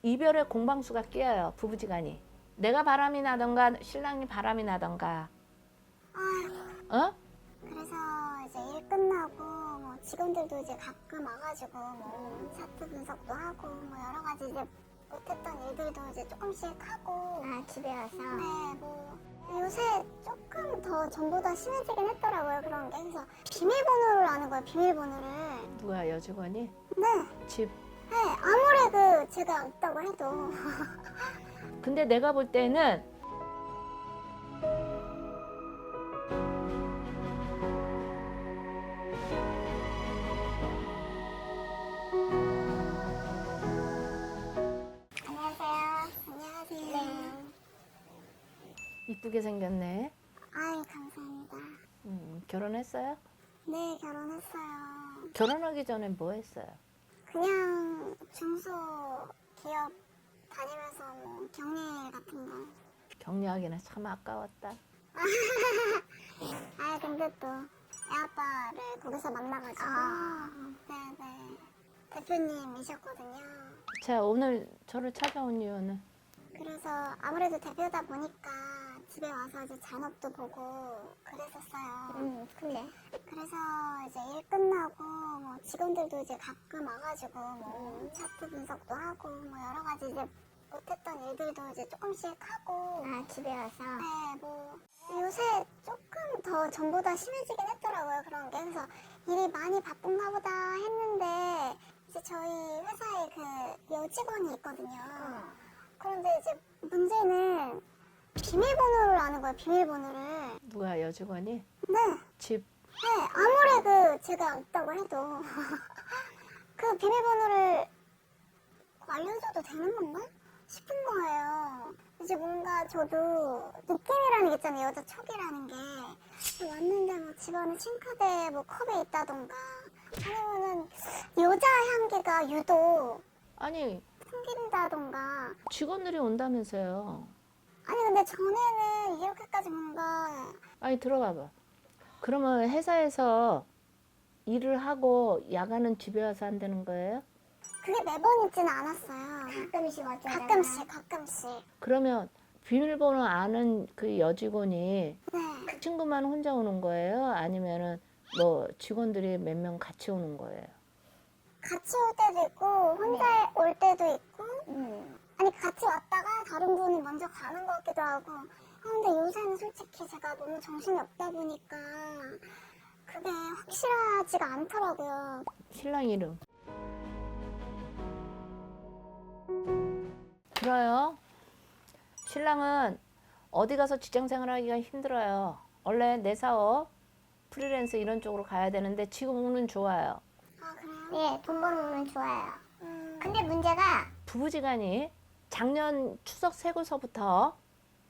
이별의 공방수가 끼어요. 부부지간이. 내가 바람이 나던가 신랑이 바람이 나던가. 어? 그래서 이제 일 끝나고 뭐 직원들도 이제 가끔 와가지고 뭐 차트 분석도 하고 뭐 여러 가지 이제 못했던 일들도 이제 조금씩 하고. 아, 집에 와서? 네, 뭐 요새 조금 더 전보다 심해지긴 했더라고요, 그런 게. 그래서 비밀번호를 아는 거예요, 비밀번호를. 누가 여직원이? 네. 집. 네, 아무리 제가 없다고 해도. 근데 내가 볼 때는 안녕하세요. 안녕하세요. 네. 이쁘게 생겼네. 아이, 감사합니다. 결혼했어요? 네, 결혼했어요. 결혼하기 전에 뭐 했어요? 그냥 중소기업 다니면서 뭐 경리 같은 거. 격려하기는 참 아까웠다. 아, 근데 또 애아빠를 거기서 만나가지고. 네네. 대표님이셨거든요. 자, 오늘 저를 찾아온 이유는? 그래서 아무래도 대표다 보니까 집에 와서 이제 잔업도 보고 그랬었어요. 근데? 그래서 이제 일 끝나고 뭐 직원들도 이제 가끔 와가지고 뭐 차트 분석도 하고 뭐 여러 가지 이제 못했던 일들도 이제 조금씩 하고. 아, 집에 와서? 네, 뭐 요새 조금 더 전보다 심해지긴 했더라고요, 그런 게. 그래서 일이 많이 바쁜가 보다 했는데 이제 저희 회사에 그 여직원이 있거든요. 그런데 이제 문제는 비밀번호를 아는 거예요, 비밀번호를. 누가 여직원이? 네. 집. 네, 아무리 제가 없다고 해도 그 비밀번호를 알려줘도 되는 건가 싶은 거예요. 이제 뭔가 저도 느낌이라는 게 있잖아요, 여자 촉이라는 게. 왔는데 뭐 집안에 싱크대에 뭐 컵에 있다던가 아니면은 여자 향기가 유독 아니, 풍긴다던가. 직원들이 온다면서요. 아니 근데 전에는 이렇게까지 뭔가. 아니, 들어가봐. 그러면 회사에서 일을 하고 야간은 집에 와서 한다는 거예요? 그게 매번 있지는 않았어요. 가끔씩 왔죠. 가끔씩. 그러면 비밀번호 아는 그 여직원이 네. 그 친구만 혼자 오는 거예요? 아니면은 뭐 직원들이 몇 명 같이 오는 거예요? 같이 올 때도 있고 혼자 올 때도 있고. 아니 같이 왔다가 다른 분이 먼저 가는 것 같기도 하고. 근데 요새는 솔직히 제가 너무 정신이 없다 보니까 그게 확실하지가 않더라고요. 신랑 이름. 들어요? 신랑은 어디 가서 직장 생활하기가 힘들어요. 원래 내 사업, 프리랜서 이런 쪽으로 가야 되는데 지금은 좋아요. 아, 그래요? 예, 돈 벌면 좋아요. 근데 문제가 부부지간이 작년 추석 세고서부터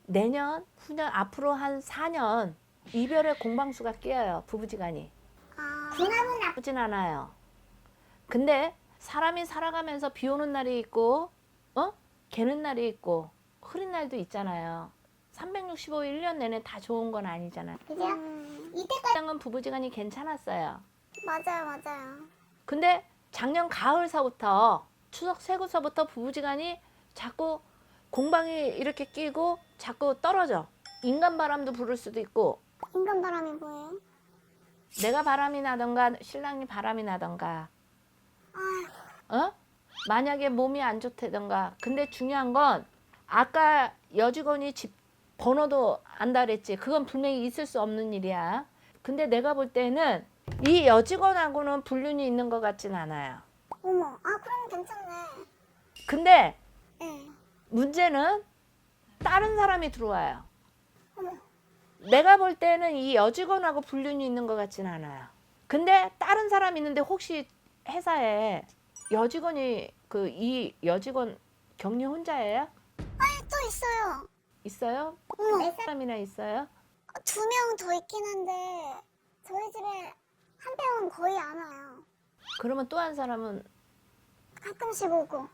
내년, 후년, 앞으로 한 4년 이별의 공방수가 끼어요. 부부지간이. 궁합은 나쁘진 않아요. 근데 사람이 살아가면서 비 오는 날이 있고 개는 날이 있고 흐린 날도 있잖아요. 365일 1년 내내 다 좋은 건 아니잖아요. 그죠? 이때까지. 은 부부지간이 괜찮았어요. 맞아요. 근데 작년 가을서부터 추석 세고서부터 부부지간이 자꾸 공방이 이렇게 끼고 자꾸 떨어져. 인간 바람도 부를 수도 있고. 인간 바람이 뭐예요? 내가 바람이 나던가 신랑이 바람이 나던가. 만약에 몸이 안 좋다던가. 근데 중요한 건 아까 여직원이 집 번호도 안다 그랬지. 그건 분명히 있을 수 없는 일이야. 근데 내가 볼 때는 이 여직원하고는 불륜이 있는 것 같진 않아요. 어머, 그럼 괜찮네. 근데 네. 문제는 다른 사람이 들어와요. 어머. 내가 볼 때는 이 여직원하고 불륜이 있는 것 같진 않아요. 근데 다른 사람이 있는데 혹시 회사에 여직원이 이 여직원 격리 혼자예요? 아니, 또 있어요. 있어요? 어머. 몇 사람이나 있어요? 2명 더 있긴 한데 저희 집에 한 명은 거의 안 와요. 그러면 또 한 사람은 가끔씩 오고.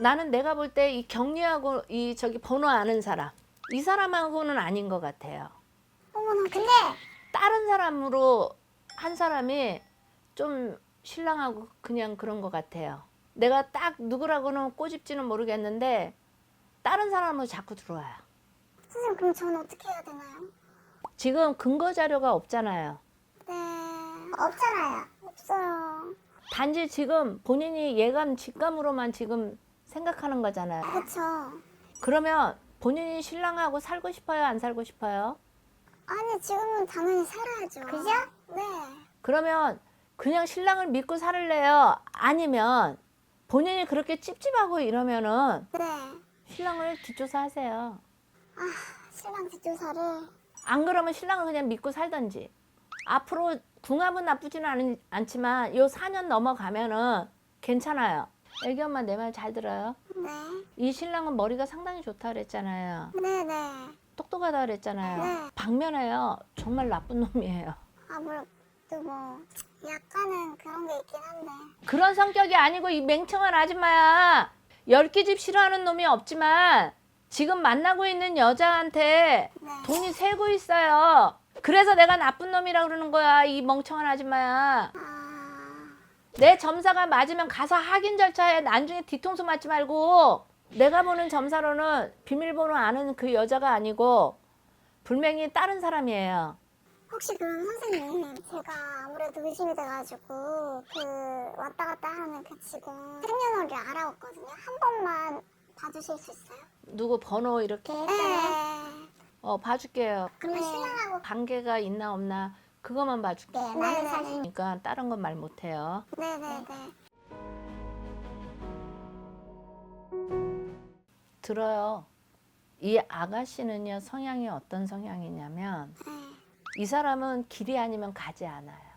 나는 내가 볼 때 이 격리하고 이 번호 아는 사람 이 사람하고는 아닌 것 같아요. 어머나, 근데 다른 사람으로 한 사람이 좀 신랑하고 그냥 그런 것 같아요. 내가 딱 누구라고는 꼬집지는 모르겠는데 다른 사람으로 자꾸 들어와요. 선생님, 그럼 저는 어떻게 해야 되나요? 지금 근거 자료가 없잖아요. 네. 없잖아요. 없어요. 단지 지금 본인이 예감 직감으로만 지금 생각하는 거잖아요. 그쵸. 그러면 본인이 신랑하고 살고 싶어요? 안 살고 싶어요? 아니, 지금은 당연히 살아야죠. 그죠? 네. 그러면 그냥 신랑을 믿고 살래요? 아니면 본인이 그렇게 찝찝하고 이러면은 네. 신랑을 뒷조사하세요. 신랑 뒷조사를. 안 그러면 신랑을 그냥 믿고 살던지. 앞으로 궁합은 나쁘지는 않지만 요 4년 넘어가면은 괜찮아요. 애기 엄마 내 말 잘 들어요? 네. 이 신랑은 머리가 상당히 좋다 그랬잖아요. 네네. 똑똑하다 그랬잖아요. 네. 방면에요. 정말 나쁜 놈이에요. 아무래도 뭐 약간은 그런 게 있긴 한데. 그런 성격이 아니고 이 맹청한 아줌마야. 10끼 집 싫어하는 놈이 없지만 지금 만나고 있는 여자한테 네. 돈이 새고 있어요. 그래서 내가 나쁜 놈이라 그러는 거야. 이 멍청한 아줌마야. 내 점사가 맞으면 가서 확인 절차에 나중에 뒤통수 맞지 말고. 내가 보는 점사로는 비밀번호 아는 그 여자가 아니고 분명히 다른 사람이에요. 혹시 그럼 선생님, 제가 아무래도 의심이 돼가지고 그 왔다 갔다 하는 그 직원 생년월일 알아왔거든요. 한 번만 봐주실 수 있어요? 누구 번호 이렇게 네. 봐줄게요. 그러면 신랑하고. 관계가 있나 없나 그것만 봐줄게요. 네, 나는 사진. 그러니까 다른 건 말 못해요. 네네네. 들어요. 이 아가씨는요 성향이 어떤 성향이냐면 네. 이 사람은 길이 아니면 가지 않아요.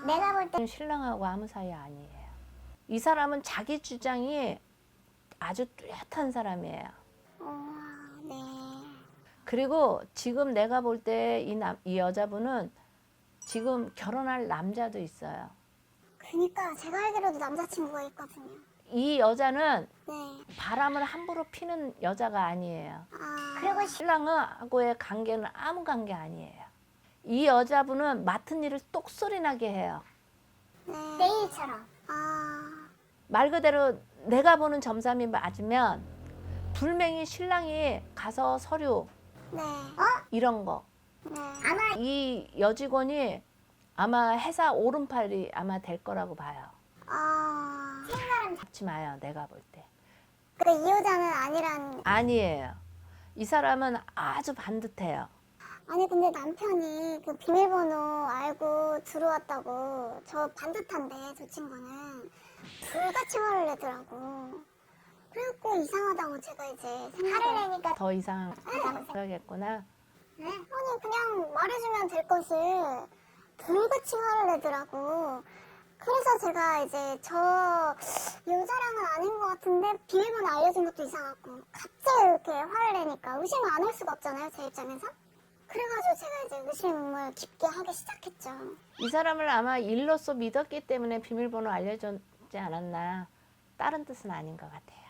내가 볼 때. 신랑하고 아무 사이 아니에요. 이 사람은 자기 주장이 아주 뚜렷한 사람이에요. 네. 그리고 지금 내가 볼 때 이 여자분은 지금 결혼할 남자도 있어요. 그니까 제가 알기로도 남자친구가 있거든요. 이 여자는 네. 바람을 함부로 피는 여자가 아니에요. 그리고 신랑하고의 관계는 아무 관계 아니에요. 이 여자분은 맡은 일을 똑소리 나게 해요. 네. 내일처럼. 말 그대로 내가 보는 점삼이 맞으면 분명히 신랑이 가서 서류 네. 이런 거. 네. 아마. 이 여직원이 아마 회사 오른팔이 아마 될 거라고 봐요. 생각은. 잡지 마요. 내가 볼 때. 근데 이 여자는 아니란. 아니에요. 이 사람은 아주 반듯해요. 아니 근데 남편이 그 비밀번호 알고 들어왔다고. 저 반듯한데 저 친구는 불같이 화를 내더라고. 그래갖고 이상하다고 제가 이제 화를 내니까. 더 이상 그러겠구나. 아니 그냥 말해주면 될 것을 불같이 화를 내더라고. 그래서 제가 이제 저 여자랑은 아닌 것 같은데 비밀번호 알려준 것도 이상하고 갑자기 이렇게 화를 내니까 의심을 안 할 수가 없잖아요, 제 입장에서. 그래가지고 제가 이제 의심을 깊게 하기 시작했죠. 이 사람을 아마 일로서 믿었기 때문에 비밀번호 알려줬지 않았나. 다른 뜻은 아닌 것 같아요.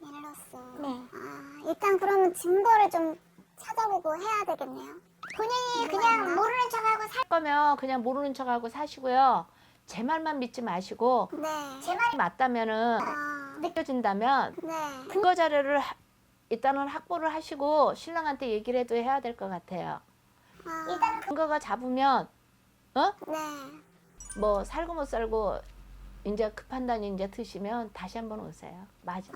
일로써. 네. 일단 그러면 증거를 좀 찾아보고 해야 되겠네요. 본인이 그냥 모르는 척하고 할 거면 그냥 모르는 척하고 사시고요. 제 말만 믿지 마시고 네. 제 말이. 맞다면은 느껴진다면 네. 근거 자료를 일단은 확보를 하시고 신랑한테 얘기를 해도 해야 될 것 같아요. 일단 근거가 잡으면 네. 뭐 살고 못 살고 이제 그 판단이 이제 드시면 다시 한번 오세요. 맞아.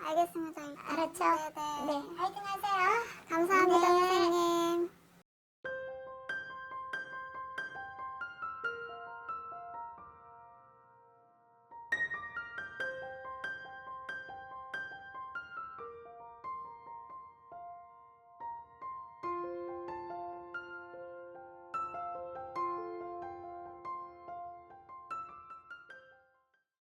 알겠습니다. 알았죠? 네네. 네. 화이팅 하세요. 감사합니다, 선생님.